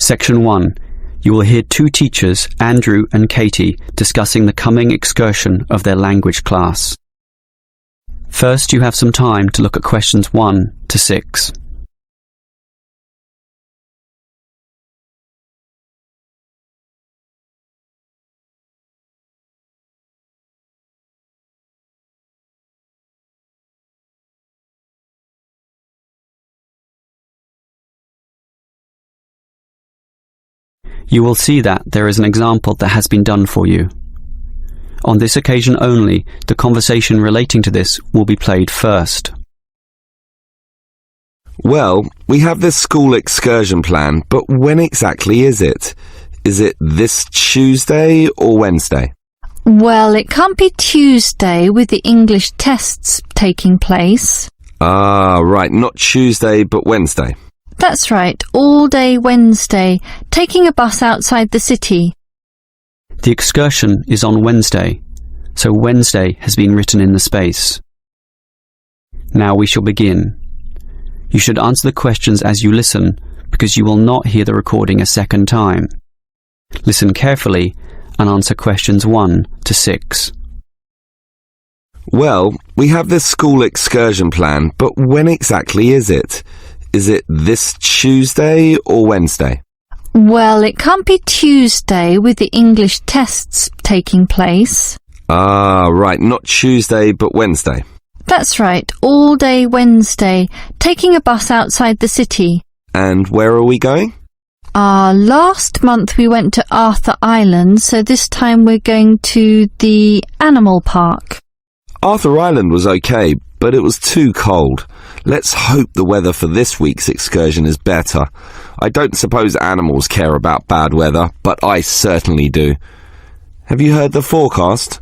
Section 1. You will hear two teachers, Andrew and Katie, discussing the coming excursion of their language class. First, you have some time to look at questions 1 to 6. You will see that there is an example that has been done for you. On this occasion only, the conversation relating to this will be played first. Well, we have this school excursion plan, but when exactly is it? Is it this Tuesday or Wednesday? Well, it can't be Tuesday with the English tests taking place. Ah, right, not Tuesday but Wednesday. That's right, all day Wednesday, taking a bus outside the city. The excursion is on Wednesday, so Wednesday has been written in the space. Now we shall begin. You should answer the questions as you listen, because you will not hear the recording a second time. Listen carefully and answer questions 1 to 6. Well, we have this school excursion plan, but when exactly is it? Is it this Tuesday or Wednesday? Well, it can't be Tuesday with the English tests taking place. Ah, right, not Tuesday but Wednesday. That's right, all day Wednesday, taking a bus outside the city. And where are we going? Last month we went to Arthur Island, so this time we're going to the animal park. Arthur Island was okay, but it was too cold. Let's hope the weather for this week's excursion is better. I don't suppose animals care about bad weather, but I certainly do. Have you heard the forecast?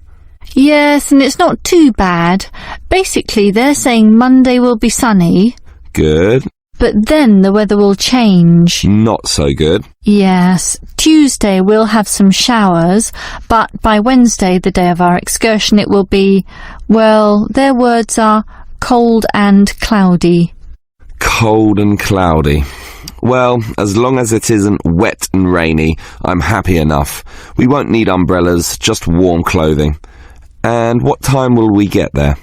Yes, and it's not too bad. Basically, they're saying Monday will be sunny. Good. But then the weather will change. Not so good. Yes, Tuesday we'll have some showers, but by Wednesday, the day of our excursion, it will be, well, their words are cold and cloudy. Cold and cloudy. Well, as long as it isn't wet and rainy, I'm happy enough. We won't need umbrellas, just warm clothing. And what time will we get there?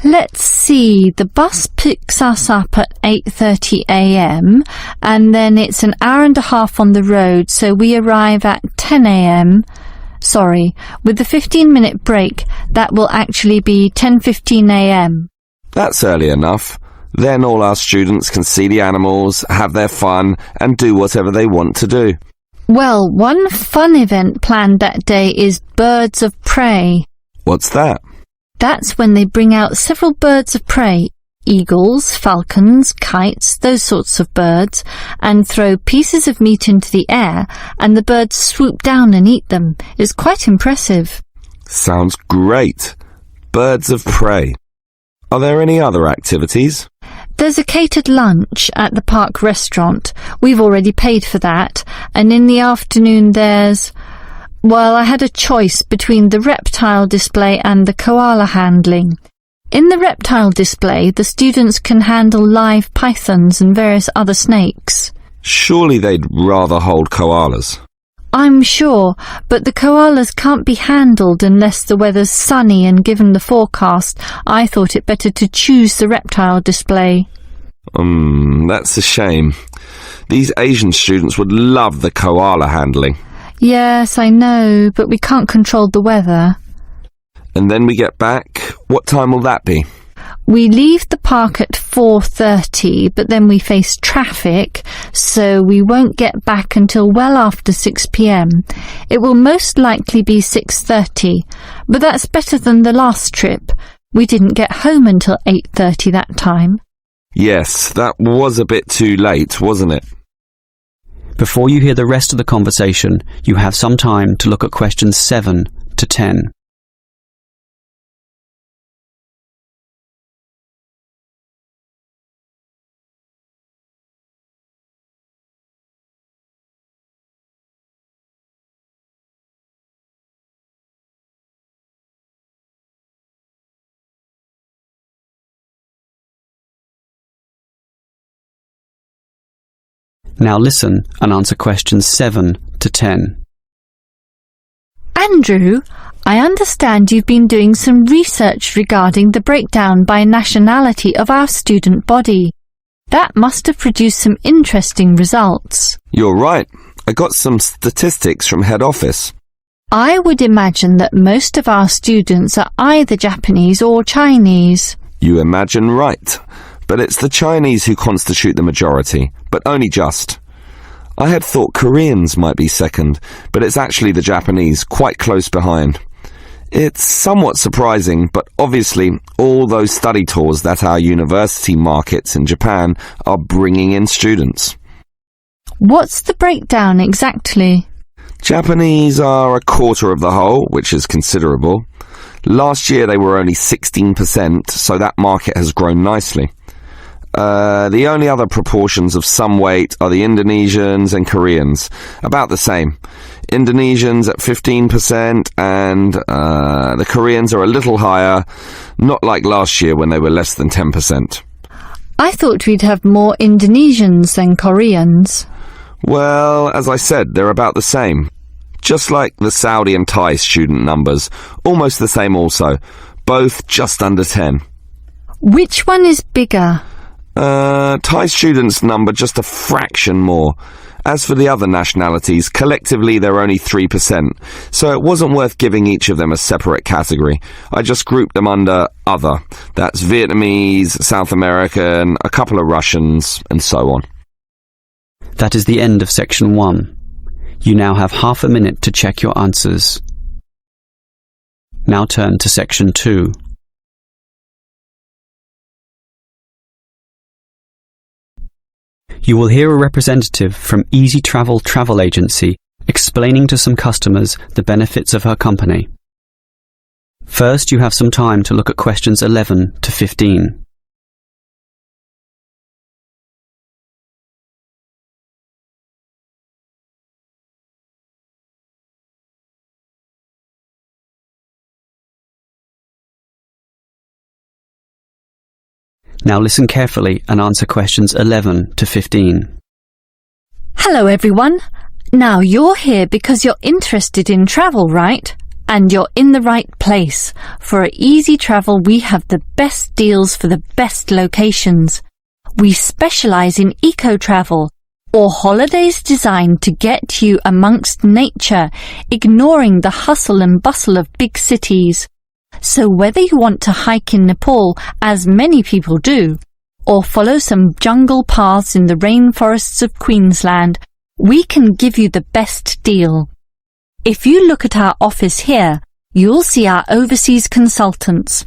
Let's see, the bus picks us up at 8:30 a.m. and then it's an hour and a half on the road, so we arrive at 10 a.m. Sorry, with the 15-minute break, that will actually be 10:15 a.m. That's early enough. Then all our students can see the animals, have their fun, and do whatever they want to do. Well, one fun event planned that day is Birds of Prey. What's that? That's when they bring out several birds of prey, eagles, falcons, kites, those sorts of birds, and throw pieces of meat into the air, and the birds swoop down and eat them. It's quite impressive. Sounds great. Birds of prey. Are there any other activities? There's a catered lunch at the park restaurant. We've already paid for that. And in the afternoon there's... Well, I had a choice between the reptile display and the koala handling. In the reptile display, the students can handle live pythons and various other snakes. Surely they'd rather hold koalas. I'm sure, but the koalas can't be handled unless the weather's sunny, and given the forecast, I thought it better to choose the reptile display. That's a shame. These Asian students would love the koala handling. Yes, I know, but we can't control the weather. And then we get back. What time will that be? We leave the park at 4:30, but then we face traffic, so we won't get back until well after 6 p.m. It will most likely be 6:30, but that's better than the last trip. We didn't get home until 8:30 that time. Yes, that was a bit too late, wasn't it? Before you hear the rest of the conversation, you have some time to look at questions 7 to 10. Now listen and answer questions 7 to 10. Andrew, I understand you've been doing some research regarding the breakdown by nationality of our student body. That must have produced some interesting results. You're right. I got some statistics from head office. I would imagine that most of our students are either Japanese or Chinese. You imagine right. But it's the Chinese who constitute the majority, but only just. I had thought Koreans might be second, but it's actually the Japanese, quite close behind. It's somewhat surprising, but obviously all those study tours that our university markets in Japan are bringing in students. What's the breakdown exactly? Japanese are a quarter of the whole, which is considerable. Last year they were only 16%, so that market has grown nicely. The only other proportions of some weight are the Indonesians and Koreans, about the same. Indonesians at 15% and the Koreans are a little higher, not like last year when they were less than 10%. I thought we'd have more Indonesians than Koreans. Well, as I said, they're about the same. Just like the Saudi and Thai student numbers, almost the same also, both just under 10. Which one is bigger? Thai students number just a fraction more. As for the other nationalities, collectively they're only 3%, so it wasn't worth giving each of them a separate category. I just grouped them under other. That's Vietnamese, South American, a couple of Russians, and so on. That is the end of section 1. You now have half a minute to check your answers. Now turn to section 2. You will hear a representative from Easy Travel Travel Agency explaining to some customers the benefits of her company. First, you have some time to look at questions 11 to 15. Now listen carefully and answer questions 11 to 15. Hello everyone. Now you're here because you're interested in travel, right? And you're in the right place. For Easy Travel we have the best deals for the best locations. We specialize in eco-travel, or holidays designed to get you amongst nature, ignoring the hustle and bustle of big cities. So whether you want to hike in Nepal, as many people do, or follow some jungle paths in the rainforests of Queensland, we can give you the best deal. If you look at our office here, you'll see our overseas consultants.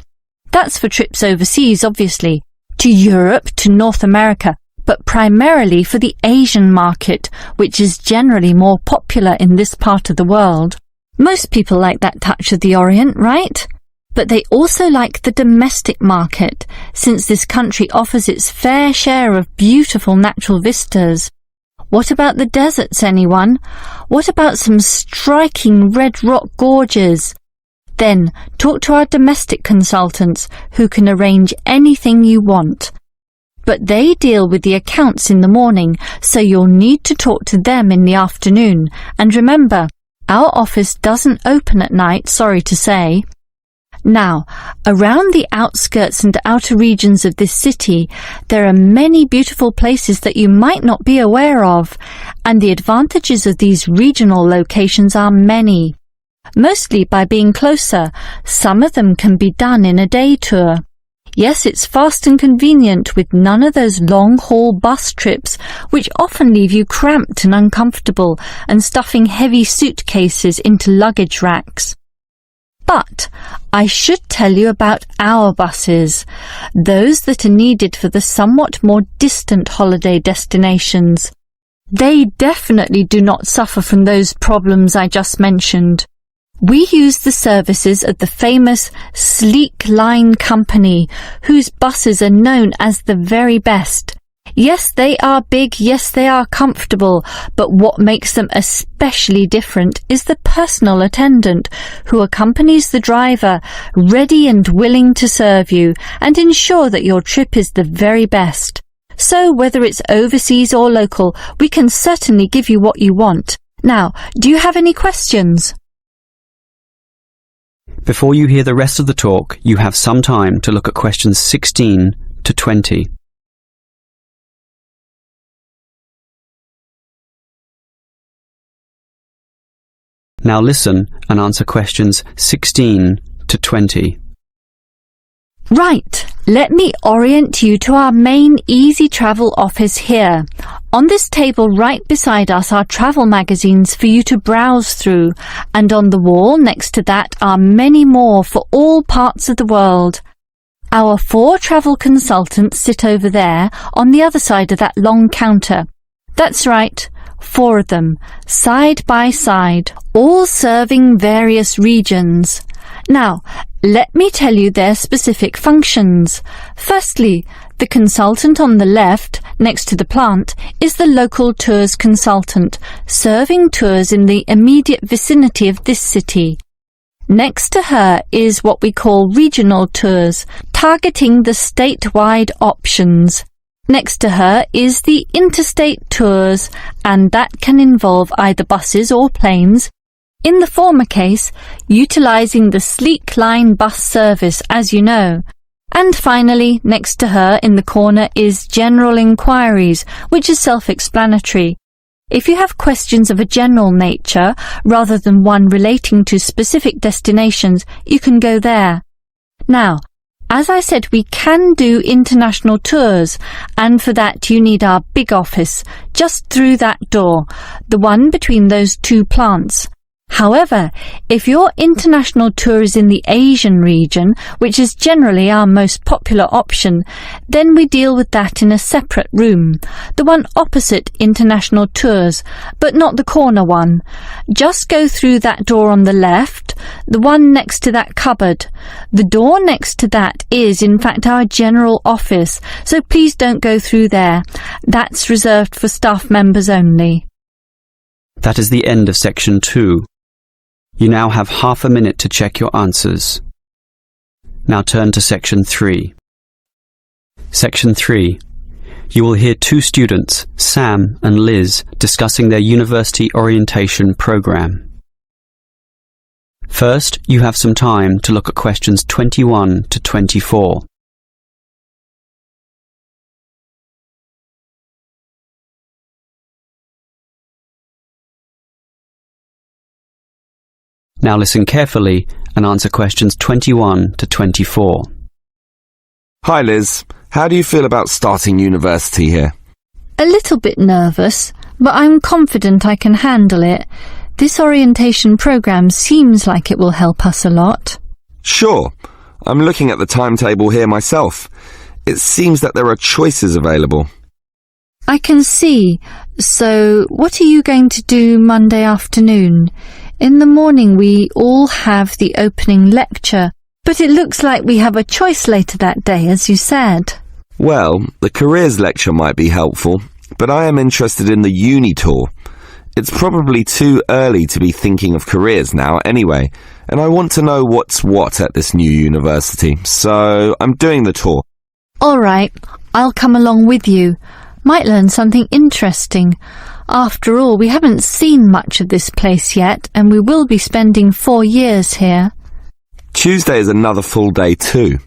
That's for trips overseas, obviously, to Europe, to North America, but primarily for the Asian market, which is generally more popular in this part of the world. Most people like that touch of the Orient, right? But they also like the domestic market, since this country offers its fair share of beautiful natural vistas. What about the deserts, anyone? What about some striking red rock gorges? Then talk to our domestic consultants, who can arrange anything you want. But they deal with the accounts in the morning, so you'll need to talk to them in the afternoon. And remember, our office doesn't open at night, sorry to say. Now, around the outskirts and outer regions of this city, there are many beautiful places that you might not be aware of, and the advantages of these regional locations are many. Mostly by being closer, some of them can be done in a day tour. Yes, it's fast and convenient with none of those long-haul bus trips, which often leave you cramped and uncomfortable and stuffing heavy suitcases into luggage racks. But I should tell you about our buses, those that are needed for the somewhat more distant holiday destinations. They definitely do not suffer from those problems I just mentioned. We use the services of the famous Sleek Line Company, whose buses are known as the very best. Yes, they are big, yes, they are comfortable, but what makes them especially different is the personal attendant who accompanies the driver, ready and willing to serve you and ensure that your trip is the very best. So whether it's overseas or local, we can certainly give you what you want. Now, do you have any questions? Before you hear the rest of the talk, you have some time to look at questions 16 to 20. Now listen and answer questions 16 to 20. Right, let me orient you to our main Easy Travel office here. On this table right beside us are travel magazines for you to browse through, and on the wall next to that are many more for all parts of the world. Our 4 travel consultants sit over there on the other side of that long counter. That's right, 4 of them, side by side, all serving various regions. Now, let me tell you their specific functions. Firstly, the consultant on the left, next to the plant, is the local tours consultant, serving tours in the immediate vicinity of this city. Next to her is what we call regional tours, targeting the statewide options. Next to her is the interstate tours, and that can involve either buses or planes. In the former case, utilising the Sleek Line bus service, as you know. And finally, next to her in the corner is General Inquiries, which is self-explanatory. If you have questions of a general nature, rather than one relating to specific destinations, you can go there. Now, as I said, we can do international tours, and for that you need our big office, just through that door, the one between those 2 plants. However, if your international tour is in the Asian region, which is generally our most popular option, then we deal with that in a separate room, the one opposite international tours, but not the corner one. Just go through that door on the left, the one next to that cupboard. The door next to that is, in fact, our general office, so please don't go through there. That's reserved for staff members only. That is the end of section 2. You now have half a minute to check your answers. Now turn to section 3. Section 3. You will hear 2 students, Sam and Liz, discussing their university orientation program. First, you have some time to look at questions 21 to 24. Now listen carefully and answer questions 21 to 24. Hi Liz, how do you feel about starting university here? A little bit nervous, but I'm confident I can handle it. This orientation program seems like it will help us a lot. Sure. I'm looking at the timetable here myself. It seems that there are choices available. I can see. So, what are you going to do Monday afternoon? In the morning we all have the opening lecture, but it looks like we have a choice later that day, as you said. Well, the careers lecture might be helpful, but I am interested in the uni tour. It's probably too early to be thinking of careers now anyway, and I want to know what's what at this new university, so I'm doing the tour. All right, I'll come along with you. Might learn something interesting. After all, we haven't seen much of this place yet, and we will be spending 4 years here. Tuesday is another full day too.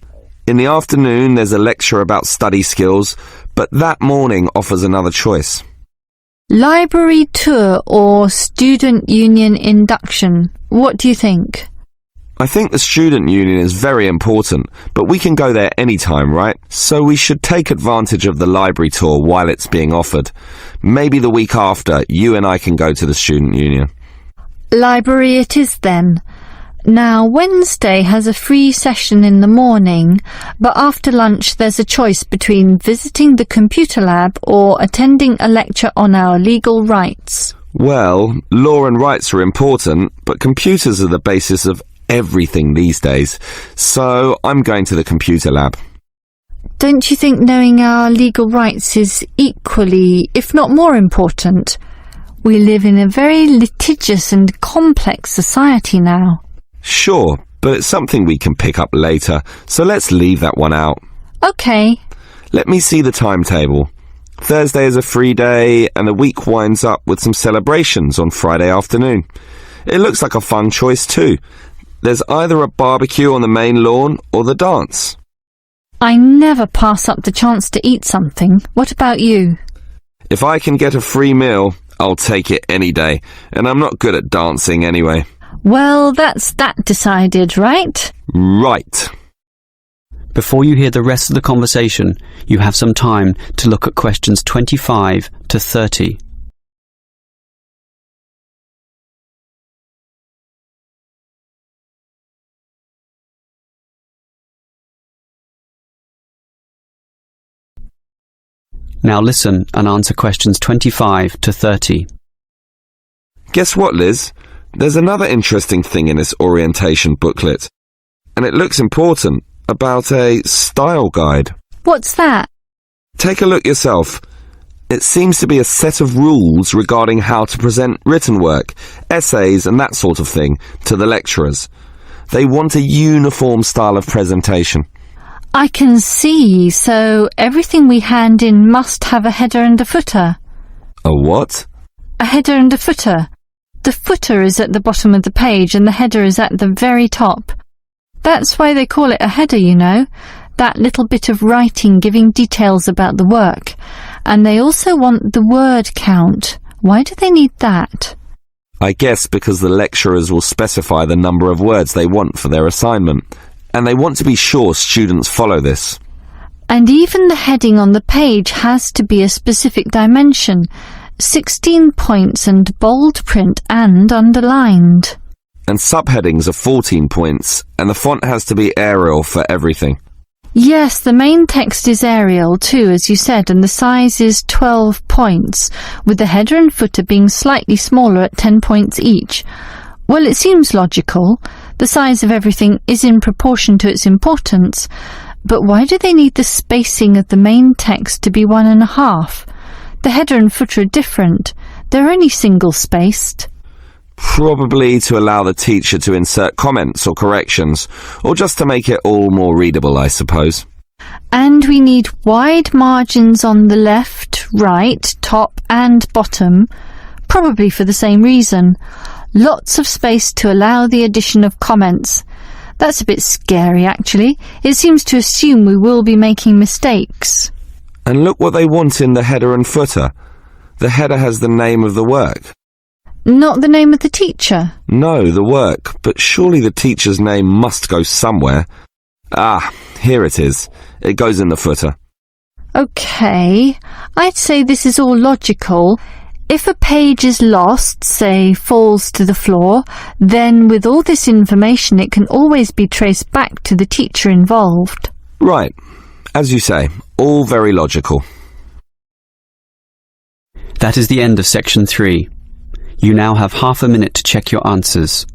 In the afternoon there's a lecture about study skills, but that morning offers another choice. Library tour or student union induction? What do you think? I think the student union is very important, but we can go there anytime, right? So we should take advantage of the library tour while it's being offered. Maybe the week after, you and I can go to the student union. Library it is then. Now, Wednesday has a free session in the morning, but after lunch there's a choice between visiting the computer lab or attending a lecture on our legal rights. Well, law and rights are important, but computers are the basis of everything these days, so I'm going to the computer lab. Don't you think knowing our legal rights is equally, if not more important? We live in a very litigious and complex society now. Sure, but it's something we can pick up later, so let's leave that one out. Okay. Let me see the timetable. Thursday is a free day, and the week winds up with some celebrations on Friday afternoon. It looks like a fun choice too. There's either a barbecue on the main lawn or the dance. I never pass up the chance to eat something. What about you? If I can get a free meal, I'll take it any day, and I'm not good at dancing anyway. Well, that's that decided, right? Right. Before you hear the rest of the conversation, you have some time to look at questions 25 to 30. Now listen and answer questions 25 to 30. Guess what, Liz? There's another interesting thing in this orientation booklet, and it looks important, about a style guide. What's that? Take a look yourself. It seems to be a set of rules regarding how to present written work, essays and that sort of thing to the lecturers. They want a uniform style of presentation. I can see, so everything we hand in must have a header and a footer. A what? A header and a footer. The footer is at the bottom of the page and the header is at the very top. That's why they call it a header, you know, that little bit of writing giving details about the work. And they also want the word count. Why do they need that? I guess because the lecturers will specify the number of words they want for their assignment, and they want to be sure students follow this. And even the heading on the page has to be a specific dimension, 16 points and bold print and underlined. And subheadings are 14 points, and the font has to be Arial for everything. Yes, the main text is Arial too, as you said, and the size is 12 points, with the header and footer being slightly smaller at 10 points each. Well, it seems logical. The size of everything is in proportion to its importance, but why do they need the spacing of the main text to be 1.5? The header and footer are different. They're only single-spaced. Probably to allow the teacher to insert comments or corrections, or just to make it all more readable, I suppose. And we need wide margins on the left, right, top and bottom, probably for the same reason. Lots of space to allow the addition of comments. That's a bit scary, actually. It seems to assume we will be making mistakes. And look what they want in the header and footer. The header has the name of the work. Not the name of the teacher? No, the work, but surely the teacher's name must go somewhere. Ah, here it is. It goes in the footer. OK, I'd say this is all logical. If a page is lost, say falls to the floor, then with all this information it can always be traced back to the teacher involved. Right. As you say, all very logical. That is the end of section 3. You now have half a minute to check your answers.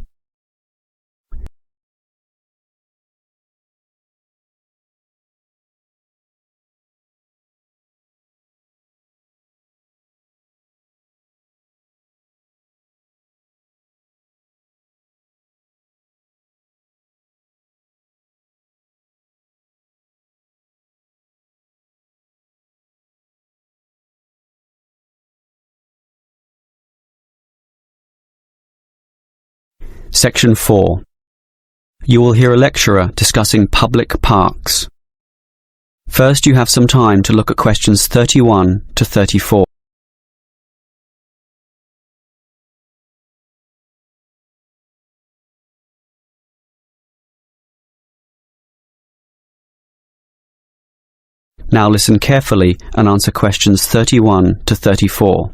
Section 4. You will hear a lecturer discussing public parks. First, you have some time to look at questions 31 to 34. Now listen carefully and answer questions 31 to 34.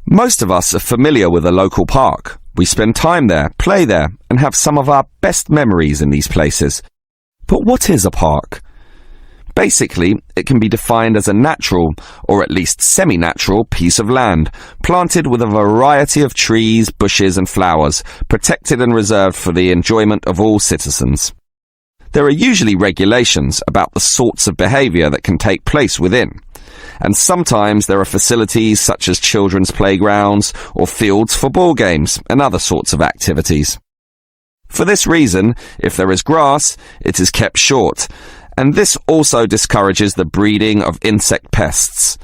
Most of us are familiar with a local park. We spend time there, play there, and have some of our best memories in these places. But what is a park? Basically, it can be defined as a natural, or at least semi-natural, piece of land, planted with a variety of trees, bushes and flowers, protected and reserved for the enjoyment of all citizens. There are usually regulations about the sorts of behaviour that can take place within. And sometimes there are facilities such as children's playgrounds or fields for ball games and other sorts of activities. For this reason, if there is grass, it is kept short, and this also discourages the breeding of insect pests.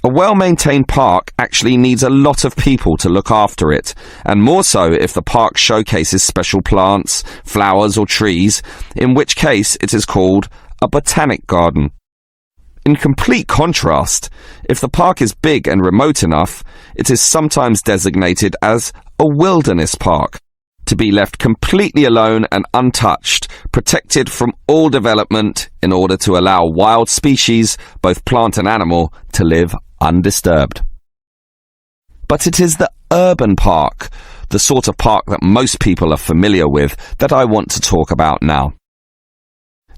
A well-maintained park actually needs a lot of people to look after it, and more so if the park showcases special plants, flowers or trees, in which case it is called a botanic garden. In complete contrast, if the park is big and remote enough, it is sometimes designated as a wilderness park, to be left completely alone and untouched, protected from all development in order to allow wild species, both plant and animal, to live undisturbed. But it is the urban park, the sort of park that most people are familiar with, that I want to talk about now.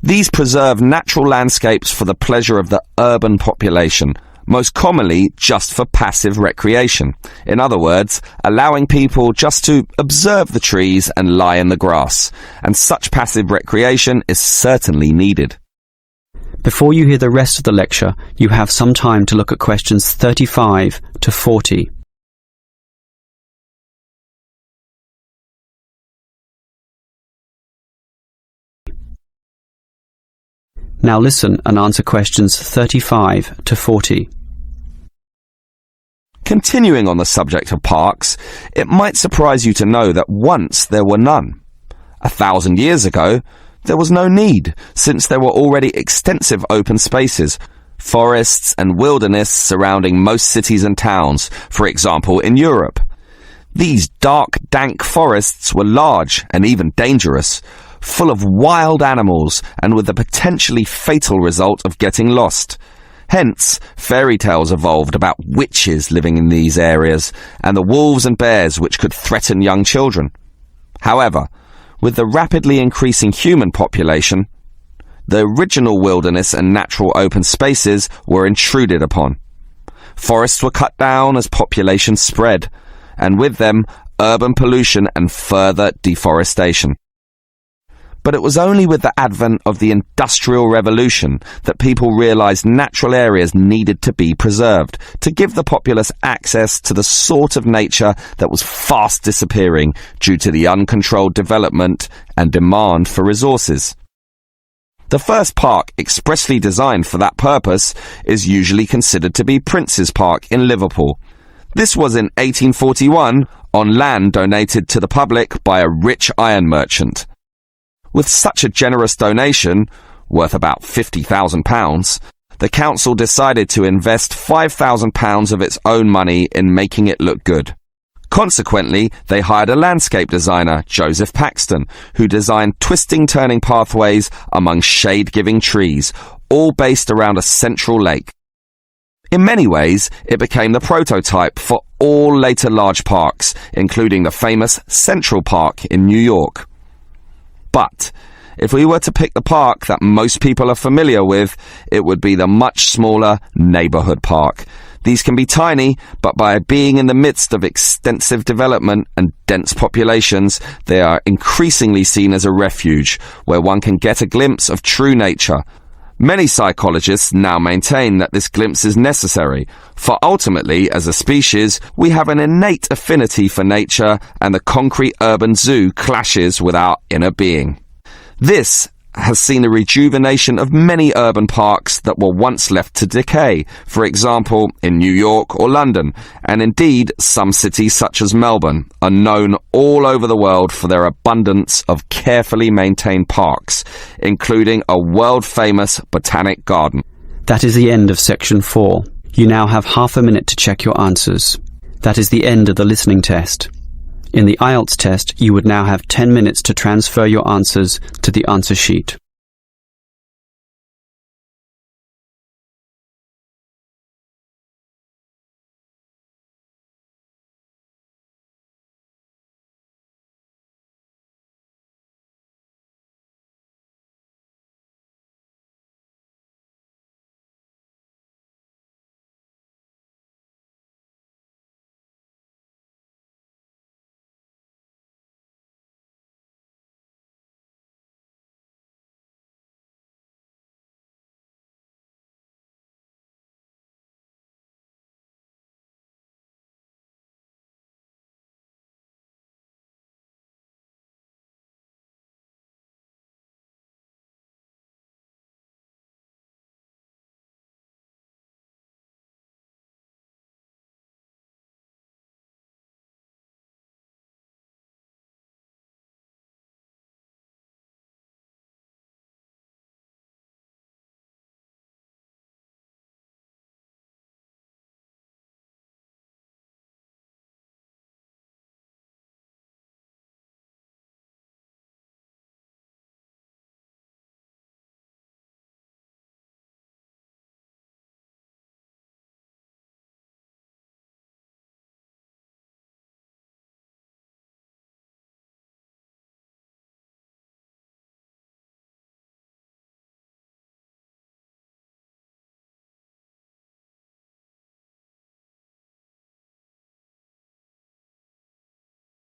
These preserve natural landscapes for the pleasure of the urban population, most commonly just for passive recreation. In other words, allowing people just to observe the trees and lie in the grass. And such passive recreation is certainly needed. Before you hear the rest of the lecture, you have some time to look at questions 35 to 40. Now listen and answer questions 35 to 40. Continuing on the subject of parks, it might surprise you to know that once there were none. 1,000 years ago, there was no need, since there were already extensive open spaces, forests and wilderness surrounding most cities and towns, for example in Europe. These dark, dank forests were large and even dangerous, full of wild animals and with the potentially fatal result of getting lost. Hence, fairy tales evolved about witches living in these areas and the wolves and bears which could threaten young children. However, with the rapidly increasing human population, the original wilderness and natural open spaces were intruded upon. Forests were cut down as population spread, and with them, urban pollution and further deforestation. But it was only with the advent of the Industrial Revolution that people realized natural areas needed to be preserved to give the populace access to the sort of nature that was fast disappearing due to the uncontrolled development and demand for resources. The first park expressly designed for that purpose is usually considered to be Prince's Park in Liverpool. This was in 1841 on land donated to the public by a rich iron merchant. With such a generous donation, worth about £50,000, the council decided to invest £5,000 of its own money in making it look good. Consequently, they hired a landscape designer, Joseph Paxton, who designed twisting turning pathways among shade-giving trees, all based around a central lake. In many ways, it became the prototype for all later large parks, including the famous Central Park in New York. But if we were to pick the park that most people are familiar with, it would be the much smaller neighbourhood park. These can be tiny, but by being in the midst of extensive development and dense populations, they are increasingly seen as a refuge, where one can get a glimpse of true nature. Many psychologists now maintain that this glimpse is necessary, for ultimately, as a species, we have an innate affinity for nature, and the concrete urban zoo clashes with our inner being. This has seen a rejuvenation of many urban parks that were once left to decay, for example in New York or London, and indeed some cities such as Melbourne are known all over the world for their abundance of carefully maintained parks, including a world-famous botanic garden. That is the end of section 4. You now have half a minute to check your answers. That is the end of the listening test. In the IELTS test, you would now have 10 minutes to transfer your answers to the answer sheet.